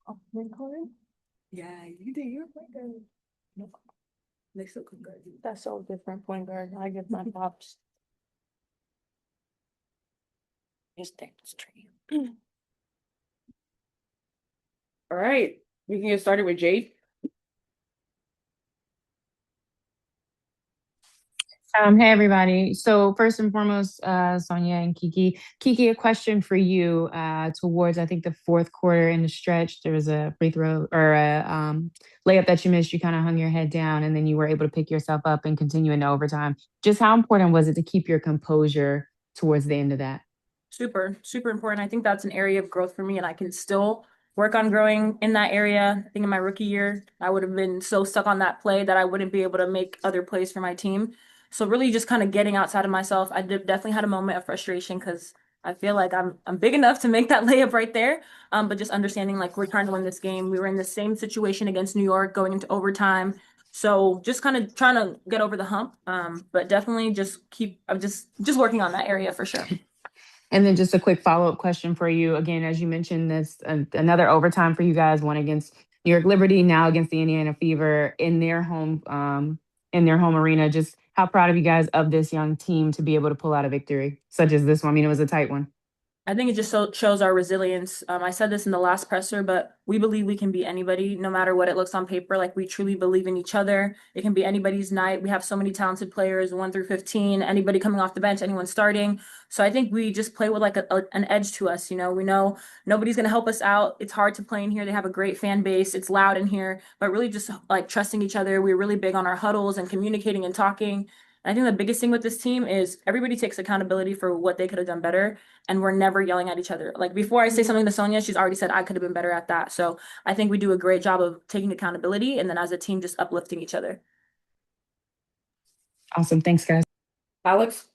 Oh, point guard? Yeah, you did. You're a point guard. No, they still could guard you. That's so different. Point guard. I give my props. His dance tree. All right, we can get started with Jade. Hey everybody. So first and foremost, Sonia and Kiki. Kiki, a question for you. Towards I think the fourth quarter in the stretch, there was a free throw or a layup that you missed. You kind of hung your head down, and then you were able to pick yourself up and continue into overtime. Just how important was it to keep your composure towards the end of that? Super, super important. I think that's an area of growth for me, and I can still work on growing in that area. I think in my rookie year, I would have been so stuck on that play that I wouldn't be able to make other plays for my team. So really just kind of getting outside of myself. Definitely had a moment of frustration because I feel like I'm big enough to make that layup right there. But just understanding like we're trying to win this game. We were in the same situation against New York going into overtime. So just kind of trying to get over the hump. But definitely just I'm just working on that area for sure. And then just a quick follow-up question for you. Again, as you mentioned, this another overtime for you guys, one against New York Liberty, now against the Indiana Fever in their home arena. Just how proud of you guys of this young team to be able to pull out a victory such as this one. I mean, it was a tight one. I think it just shows our resilience. I said this in the last presser, but we believe we can beat anybody, no matter what it looks on paper. Like we truly believe in each other. It can be anybody's night. We have so many talented players, 1 through 15. Anybody coming off the bench, anyone starting. So I think we just play with like an edge to us. We know nobody's gonna help us out. It's hard to play in here. They have a great fan base. It's loud in here, but really just like trusting each other. We're really big on our huddles and communicating and talking. And I think the biggest thing with this team is everybody takes accountability for what they could have done better, and we're never yelling at each other. Like before I say something to Sonia, she's already said I could have been better at that. So I think we do a great job of taking accountability and then as a team just uplifting each other. Awesome. Thanks, guys. Alex?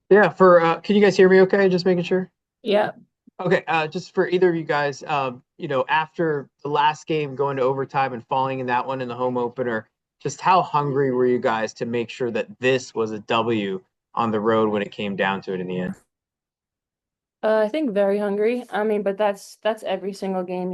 Yeah, can you guys hear me okay? Just making sure. Yeah. Okay, just for either of you guys, after the last game going to overtime and falling in that one in the home opener, just how hungry were you guys to make sure that this was a W on the road when it came down to it in the end? I think very hungry. I mean, but that's every single game.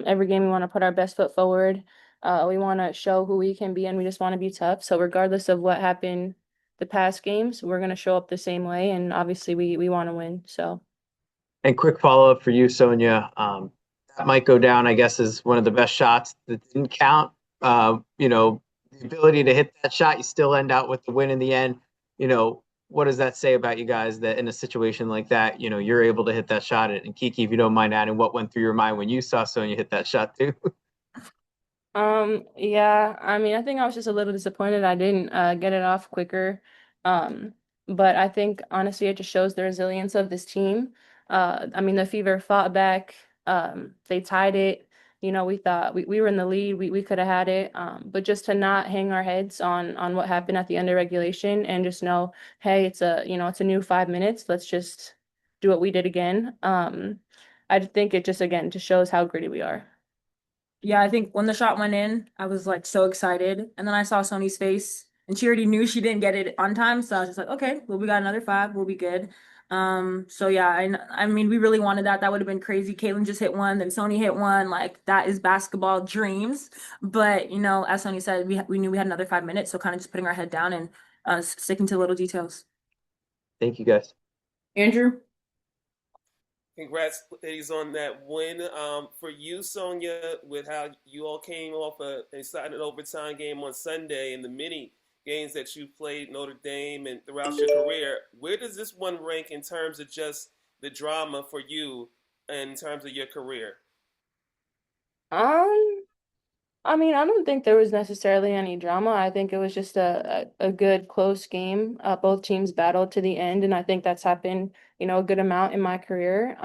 Every game we want to put our best foot forward. We want to show who we can be, and we just want to be tough. So regardless of what happened the past games, we're gonna show up the same way, and obviously we want to win. So. And quick follow-up for you, Sonia. That might go down, I guess, as one of the best shots that didn't count. The ability to hit that shot, you still end out with the win in the end. What does that say about you guys that in a situation like that, you're able to hit that shot? And Kiki, if you don't mind adding, what went through your mind when you saw Sonia hit that shot too? Yeah, I mean, I think I was just a little disappointed I didn't get it off quicker. Um, but I think honestly it just shows the resilience of this team. I mean, the Fever fought back. They tied it. We thought we were in the lead. We could have had it. But just to not hang our heads on what happened at the end of regulation and just know, hey, it's a new 5 minutes. Let's just do what we did again. I think it just again just shows how gritty we are. Yeah, I think when the shot went in, I was like so excited. And then I saw Sony's face and she already knew she didn't get it on time. So I was just like, okay, well, we got another five. We'll be good. So yeah, I mean, we really wanted that. That would have been crazy. Caitlin just hit one, then Sony hit one. Like that is basketball dreams. But as Sony said, we knew we had another 5 minutes. So kind of just putting our head down and sticking to little details. Thank you, guys. Andrew? Congrats, ladies, on that win. For you, Sonia, with how you all came off an exciting overtime game on Sunday and the many games that you played Notre Dame and throughout your career, where does this one rank in terms of just the drama for you in terms of your career? Um, I mean, I don't think there was necessarily any drama. I think it was just a good close game. Both teams battled to the end, and I think that's happened, a good amount in my career.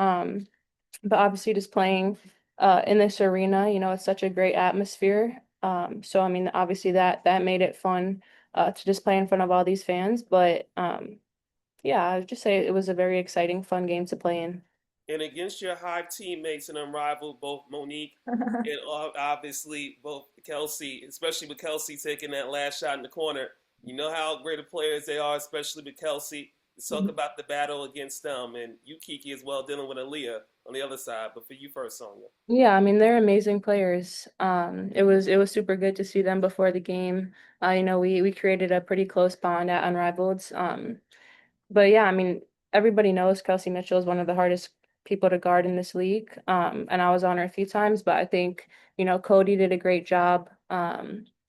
But obviously just playing in this arena, it's such a great atmosphere. So I mean, obviously that made it fun to just play in front of all these fans. But yeah, I would just say it was a very exciting, fun game to play in. And against your Hive teammates and unrivaled, both Monique and obviously both Kelsey, especially with Kelsey taking that last shot in the corner. You know how great of players they are, especially with Kelsey. Let's talk about the battle against them and you, Kiki, as well, dealing with Aaliyah. on the other side. But for you first, Sonia. Yeah, I mean they're amazing players. It was super good to see them before the game. We created a pretty close bond at Unrivaled. But yeah, I mean, everybody knows Kelsey Mitchell is one of the hardest people to guard in this league. And I was on her a few times, but I think, Cody did a great job.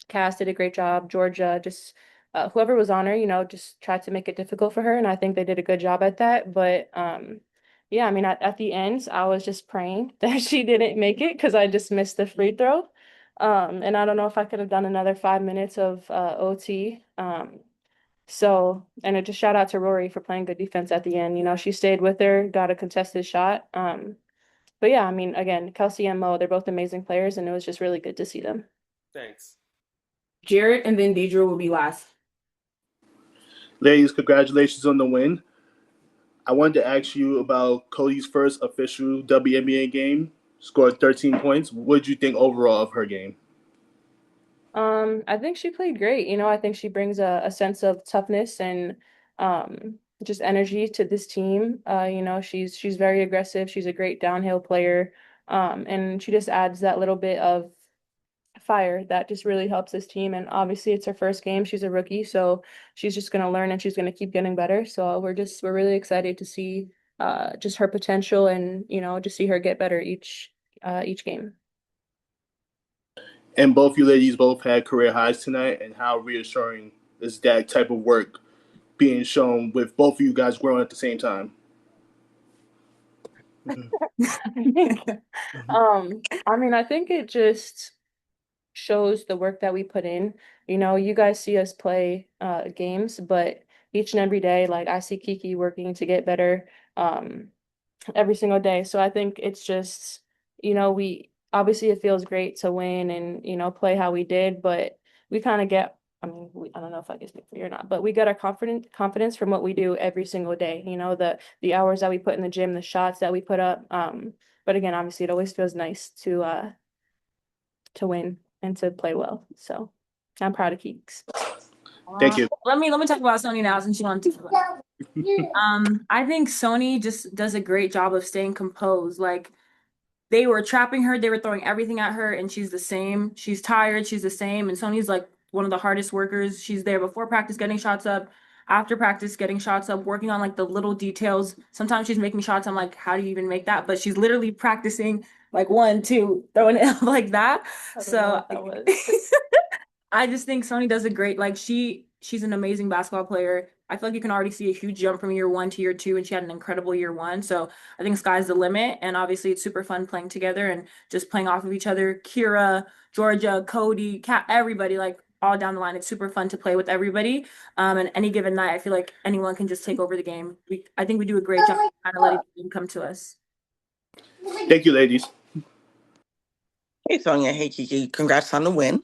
Cass did a great job. Georgia, just whoever was on her, just tried to make it difficult for her. And I think they did a good job at that. But yeah, I mean, at the end, I was just praying that she didn't make it because I just missed the free throw. And I don't know if I could have done another 5 minutes of OT. And just shout out to Rory for playing good defense at the end. She stayed with her, got a contested shot. But yeah, I mean, again, Kelsey and Mo, they're both amazing players, and it was just really good to see them. Thanks. Jared and then Deidre will be last. Ladies, congratulations on the win. I wanted to ask you about Cody's first official WNBA game. Scored 13 points. What did you think overall of her game? I think she played great. I think she brings a sense of toughness and just energy to this team. She's very aggressive. She's a great downhill player. And she just adds that little bit of fire that just really helps this team. And obviously it's her first game. She's a rookie, so she's just gonna learn and she's gonna keep getting better. So we're really excited to see just her potential and just see her get better each game. And both you ladies both had career highs tonight. And how reassuring is that type of work being shown with both of you guys growing at the same time? I mean, I think it just shows the work that we put in. You guys see us play games, but each and every day, like I see Kiki working to get better every single day. So I think it's just, we obviously it feels great to win and, play how we did, but we kind of get, I mean, I don't know if I can speak for you or not, but we get our confidence from what we do every single day. The hours that we put in the gym, the shots that we put up. But again, obviously it always feels nice to win and to play well. So I'm proud of Keeks. Thank you. Let me talk about Sony now since you want to. I think Sony just does a great job of staying composed. Like they were trapping her, they were throwing everything at her, and she's the same. She's tired, she's the same. And Sony's like one of the hardest workers. She's there before practice getting shots up, after practice getting shots up, working on like the little details. Sometimes she's making shots. I'm like, how do you even make that? But she's literally practicing like 1, 2, throwing it up like that. So I just think Sony does a great, like she's an amazing basketball player. I feel like you can already see a huge jump from year 1 to year 2, and she had an incredible year 1. So I think sky's the limit. And obviously it's super fun playing together and just playing off of each other. Kira, Georgia, Cody, Kat, everybody, like all down the line. It's super fun to play with everybody. And any given night, I feel like anyone can just take over the game. I think we do a great job kind of letting the game come to us. Thank you, ladies. Hey, Sonia. Hey, Kiki. Congrats on the win.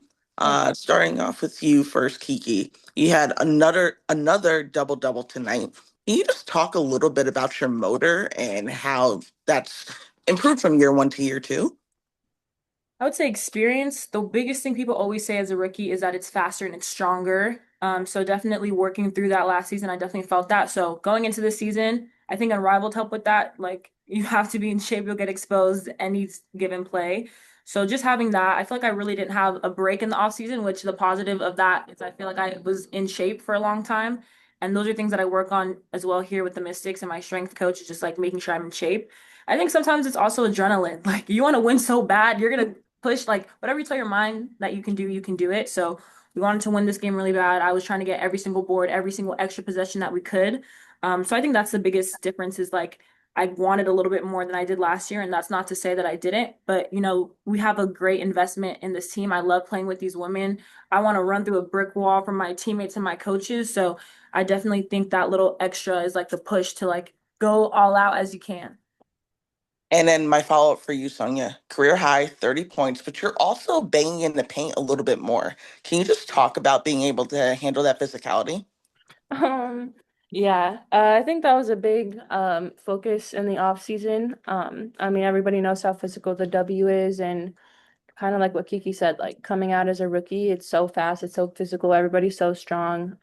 Starting off with you first, Kiki. You had another double-double tonight. Can you just talk a little bit about your motor and how that's improved from year 1 to year 2? I would say experience. The biggest thing people always say as a rookie is that it's faster and it's stronger. So definitely working through that last season, I definitely felt that. So going into this season, I think Unrivaled helped with that. Like you have to be in shape, you'll get exposed any given play. So just having that, I feel like I really didn't have a break in the off season, which the positive of that is I feel like I was in shape for a long time. And those are things that I work on as well here with the Mystics, and my strength coach is just like making sure I'm in shape. I think sometimes it's also adrenaline. Like you want to win so bad, you're gonna push like whatever you tell your mind that you can do it. So we wanted to win this game really bad. I was trying to get every single board, every single extra possession that we could. So I think that's the biggest difference is like I wanted a little bit more than I did last year, and that's not to say that I didn't, but we have a great investment in this team. I love playing with these women. I want to run through a brick wall from my teammates and my coaches. So I definitely think that little extra is like the push to like go all out as you can. And then my follow-up for you, Sonia. Career high, 30 points, but you're also banging in the paint a little bit more. Can you just talk about being able to handle that physicality? Yeah, I think that was a big focus in the off season. I mean, everybody knows how physical the W is, and kind of like what Kiki said, like coming out as a rookie, it's so fast, it's so physical, everybody's so strong.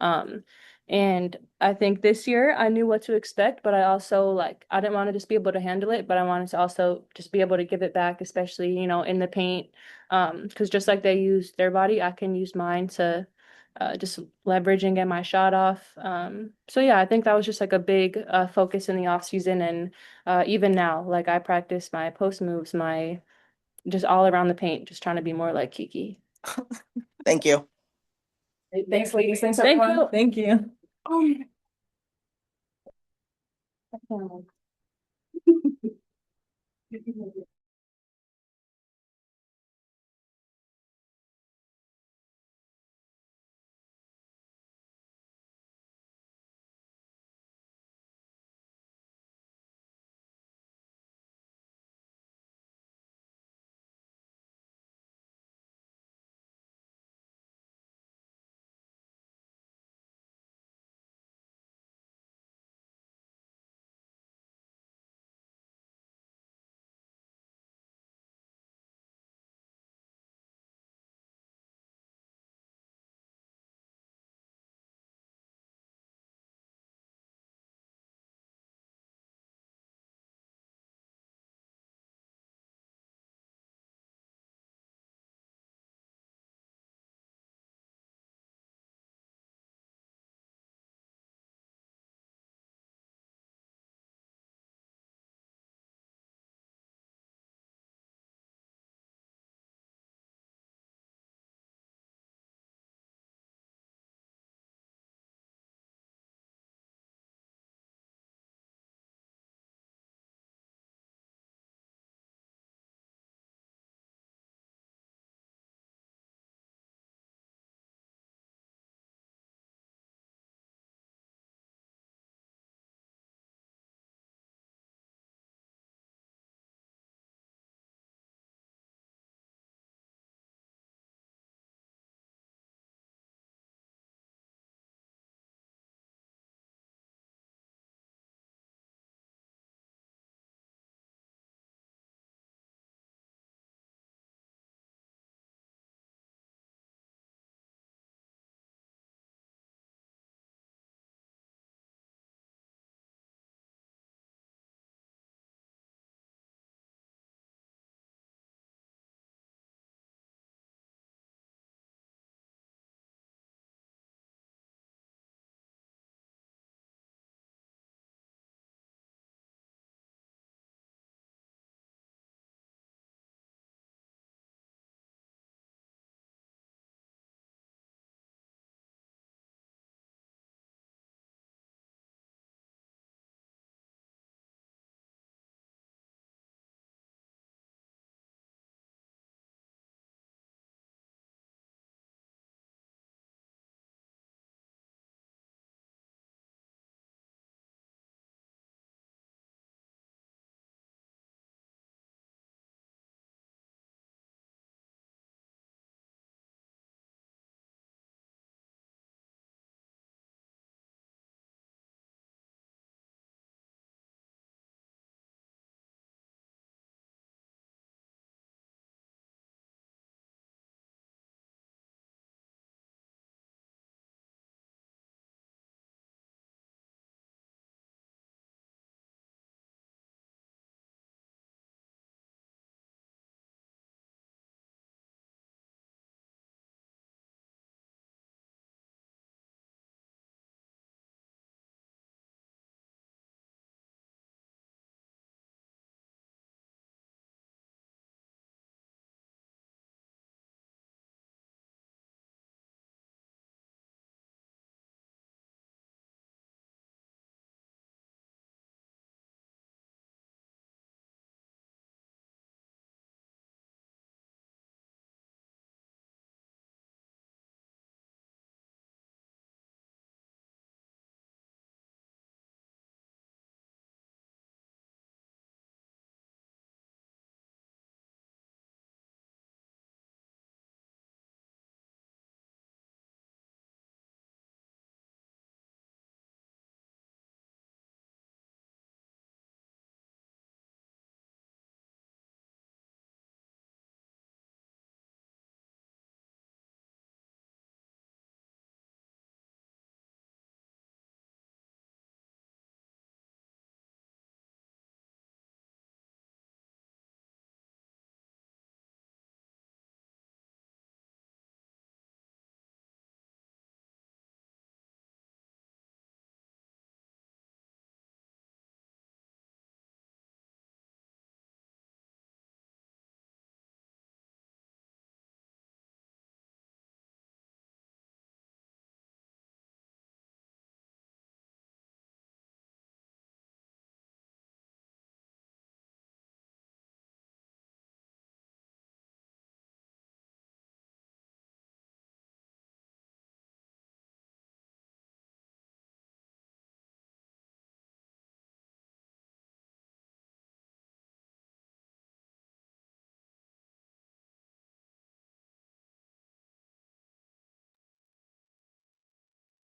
And I think this year I knew what to expect, but I also like I didn't want to just be able to handle it, but I wanted to also just be able to give it back, especially, in the paint. Because just like they use their body, I can use mine to just leverage and get my shot off. So yeah, I think that was just like a big focus in the off season, and even now, like I practice my post moves, my just all around the paint, just trying to be more like Kiki. Thank you. Thanks, ladies. Thanks, Thank everyone. you. Thank you.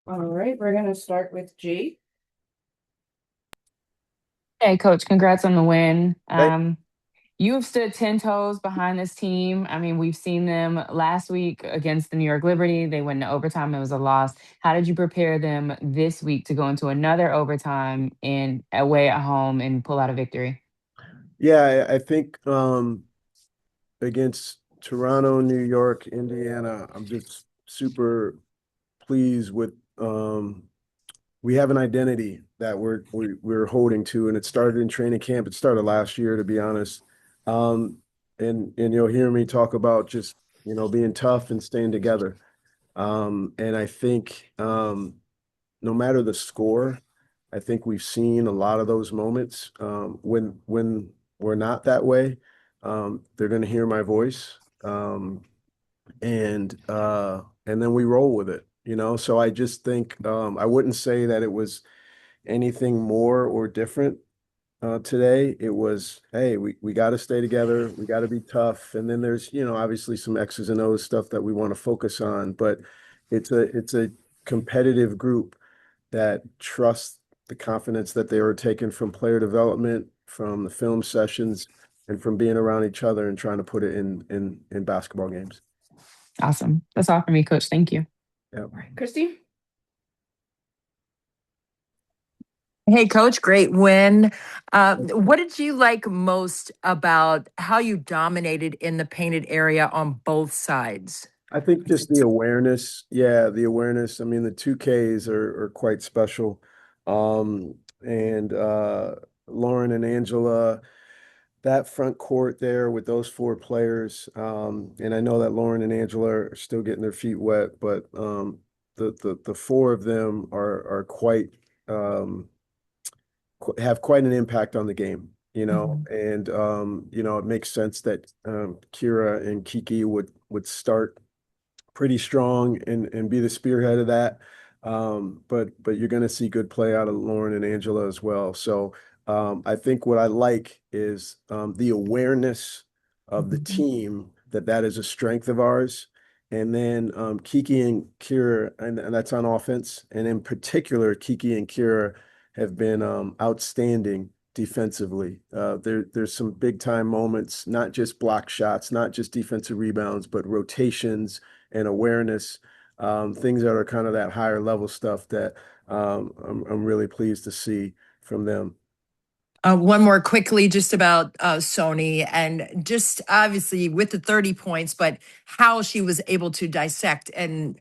All right, we're gonna start with G. Hey, Coach, congrats on the win. Thank You have stood 10 toes behind this team. I mean, we've seen them last week against the New York Liberty. They went to overtime. It was a loss. How did you prepare them this week to go into another overtime and away at home and pull out a victory? Yeah, I think against Toronto, New York, Indiana, I'm just super pleased with we have an identity that we're holding to, and it started in training camp. It started last year, to be honest. Um, and you'll hear me talk about just being tough and staying together. And I think no matter the score, I think we've seen a lot of those moments when we're not that way. They're going to hear my voice, and then we roll with it. So I just think I wouldn't say that it was anything more or different today. It was, hey, we got to stay together. We got to be tough. And then there's, obviously some X's and O's stuff that we want to focus on, but it's a competitive group that trusts the confidence that they were taking from player development, from the film sessions, and from being around each other and trying to put it in basketball games. Awesome. That's all for me, Coach. Thank you. Yeah. All right, Christy. Hey, Coach, great win. What did you like most about how you dominated in the painted area on both sides? I think just the awareness. Yeah, the awareness. I mean, the 2Ks are quite special. And Lauren and Angela, that front court there with those four players. And I know that Lauren and Angela are still getting their feet wet, but the four of them are quite have quite an impact on the game, and it makes sense that Kira and Kiki would start pretty strong and be the spearhead of that. But you're going to see good play out of Lauren and Angela as well. So I think what I like is the awareness of the team that is a strength of ours. And then Kiki and Kira, and that's on offense. And in particular, Kiki and Kira have been outstanding defensively. There's some big time moments, not just block shots, not just defensive rebounds, but rotations and awareness, things that are kind of that higher level stuff that I'm really pleased to see from them. One more quickly, just about Sony, and just obviously with the 30 points, but how she was able to dissect and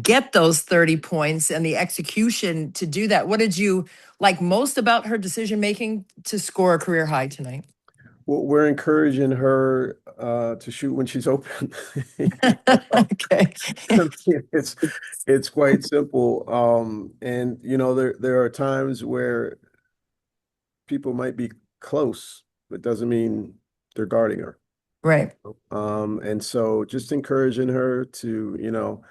get those 30 points and the execution to do that. What did you like most about her decision making to score a career high tonight? Well, we're encouraging her to shoot when she's open. Okay. I mean, it's quite simple. And there are times where people might be close, but doesn't mean they're guarding her. Right. And so just encouraging her to,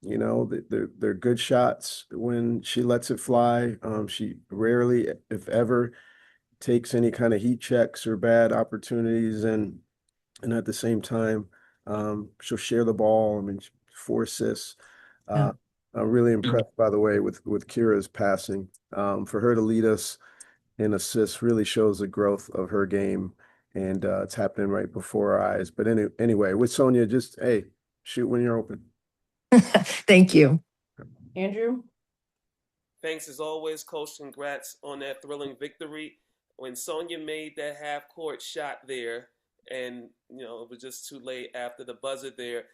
they're good shots when she lets it fly. She rarely, if ever, takes any kind of heat checks or bad opportunities, and at the same time, she'll share the ball. I mean, 4 assists. Yeah. I'm really impressed, by the way, with Kira's passing. For her to lead us in assists really shows the growth of her game, and it's happening right before our eyes. But anyway, with Sonia, just hey, shoot when you're open. Thank you. Andrew. Thanks as always, Coach. Congrats on that thrilling victory. When Sonia made that half court shot there, and it was just too late after the buzzer there,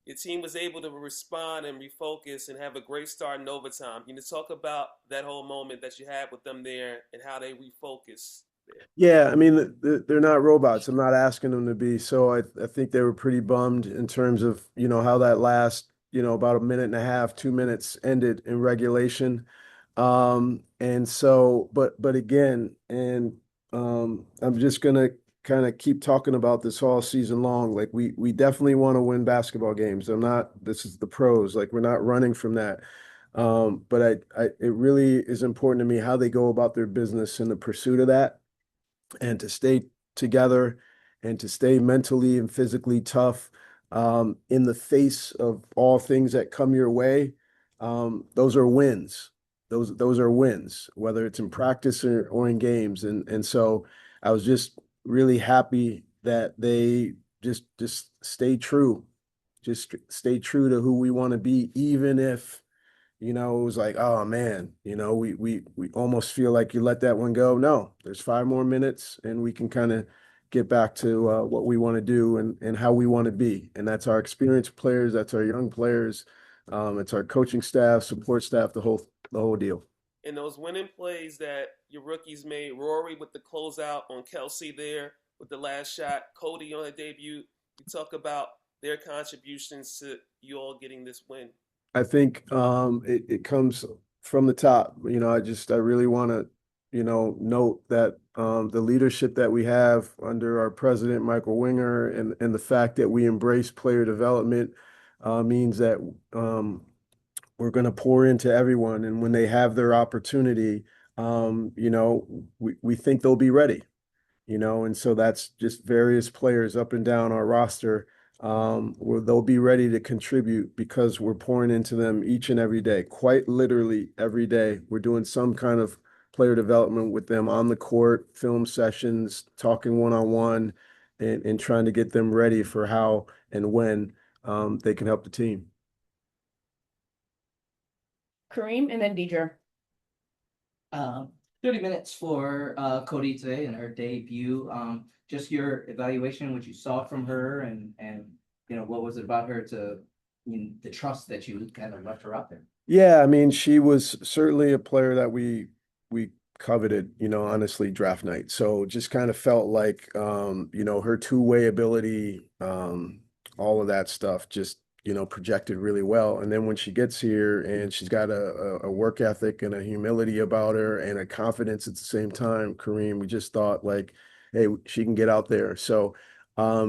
your team was able to respond and refocus and have a great start in overtime. Can you talk about that whole moment that you had with them there and how they refocused there? Yeah, I mean, they're not robots. I'm not asking them to be. So I think they were pretty bummed in terms of, how that last, about a minute and a half, 2 minutes ended in regulation. And so, but again, and I'm just gonna kind of keep talking about this all season long. Like we definitely want to win basketball games. This is the pros. Like we're not running from that. But it really is important to me how they go about their business in the pursuit of that, and to stay together and to stay mentally and physically tough in the face of all things that come your way. those are wins. Those are wins, whether it's in practice or in games. And so I was just really happy that they just stay true, just stay true to who we want to be, even if, it was like, oh man, we almost feel like you let that one go. No, there's 5 more minutes and we can kind of get back to what we want to do and how we want to be. And that's our experienced players, that's our young players, it's our coaching staff, support staff, the whole deal. And those winning plays that your rookies made, Rory with the closeout on Kelsey there with the last shot, Cody on the debut. You talk about their contributions to you all getting this win. I think it comes from the top. I really want to, note that the leadership that we have under our president, Michael Winger, and the fact that we embrace player development means that we're going to pour into everyone. And when they have their opportunity, we think they'll be ready, and so that's just various players up and down our roster where they'll be ready to contribute because we're pouring into them each and every day, quite literally every day. We're doing some kind of player development with them on the court, film sessions, talking one-on-one, and trying to get them ready for how and when they can help the team. Kareem and then Deidre. 30 minutes for Cody today in her debut. Just your evaluation, what you saw from her, and what was it about her to the trust that you kind of left her out there? Yeah, I mean, she was certainly a player that we coveted, honestly, draft night. So just kind of felt like her two-way ability, all of that stuff just projected really well. And then when she gets here and she's got a work ethic and a humility about her and a confidence at the same time, Kareem, we just thought like, hey, she can get out there. So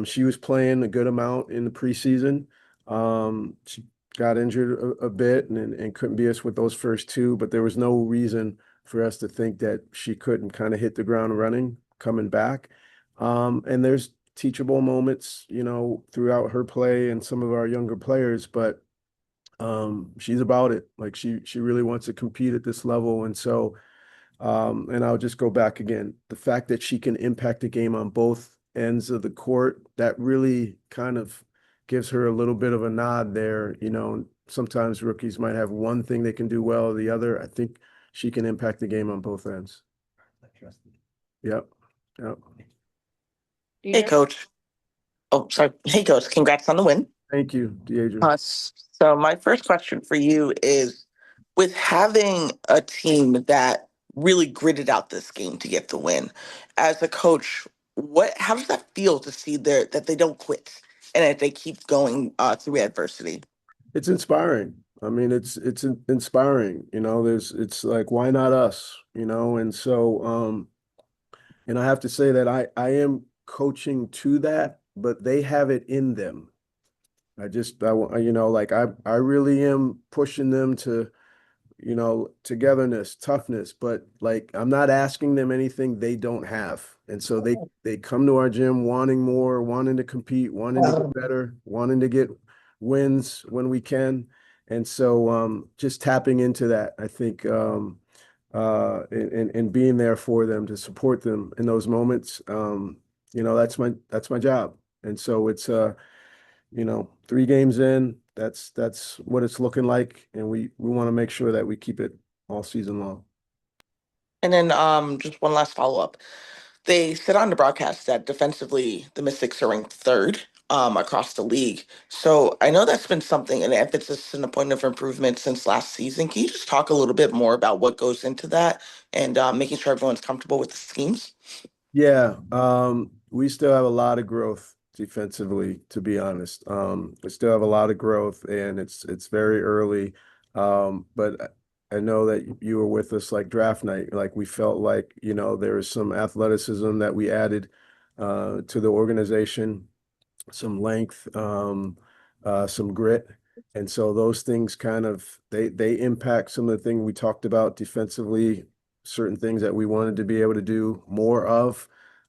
she was playing a good amount in the preseason. She got injured a bit and couldn't be us with those first two, but there was no reason for us to think that she couldn't kind of hit the ground running coming back. And there's teachable moments, throughout her play and some of our younger players, but she's about it. Like she really wants to compete at this level. And so, and I'll just go back again, the fact that she can impact the game on both ends of the court, that really kind of gives her a little bit of a nod there. Sometimes rookies might have one thing they can do well, the other. I think she can impact the game on both ends. Yep. Yep. Hey, Deidre? Coach. Oh, sorry. Hey, Coach. Congrats on the win. Thank you, Deidre. So my first question for you is, with having a team that really gritted out this game to get the win, as a coach, how does that feel to see that they don't quit and that they keep going through adversity? It's inspiring. I mean, it's inspiring. It's like, why not us? And so and I have to say that I am coaching to that, but they have it in them. Like I really am pushing them to, togetherness, toughness, but like I'm not asking them anything they don't have. And so they come to our gym wanting more, wanting to compete, wanting to get better, wanting to get wins when we can. And so just tapping into that, I think and being there for them to support them in those moments, that's my job. And so it's 3 games in, that's what it's looking like, and we want to make sure that we keep it all season long. And then just one last follow-up. They said on the broadcast that defensively the Mystics are ranked third across the league. So I know that's been something, an emphasis and a point of improvement since last season. Can you just talk a little bit more about what goes into that and making sure everyone's comfortable with the schemes? Yeah, we still have a lot of growth defensively, to be honest. We still have a lot of growth, and it's very early. But I know that you were with us like draft night. Like we felt like, there was some athleticism that we added to the organization, some length, some grit. And so those things kind of they impact some of the things we talked about defensively, certain things that we wanted to be able to do more of.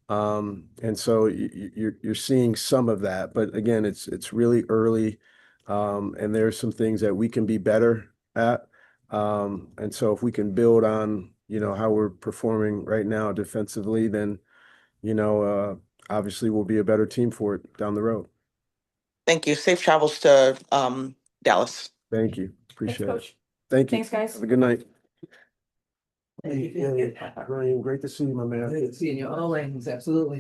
And so you're seeing some of that, but again, it's really early. And there's some things that we can be better at. And so if we can build on, how we're performing right now defensively, then, obviously we'll be a better team for it down the road. Thank you. Safe travels to Dallas. Thank you. Appreciate it. Coach. Thank you. Thanks, guys. Have a good night. Thank you. Hey, Ryan, great to see you, my man. Seeing you always, absolutely.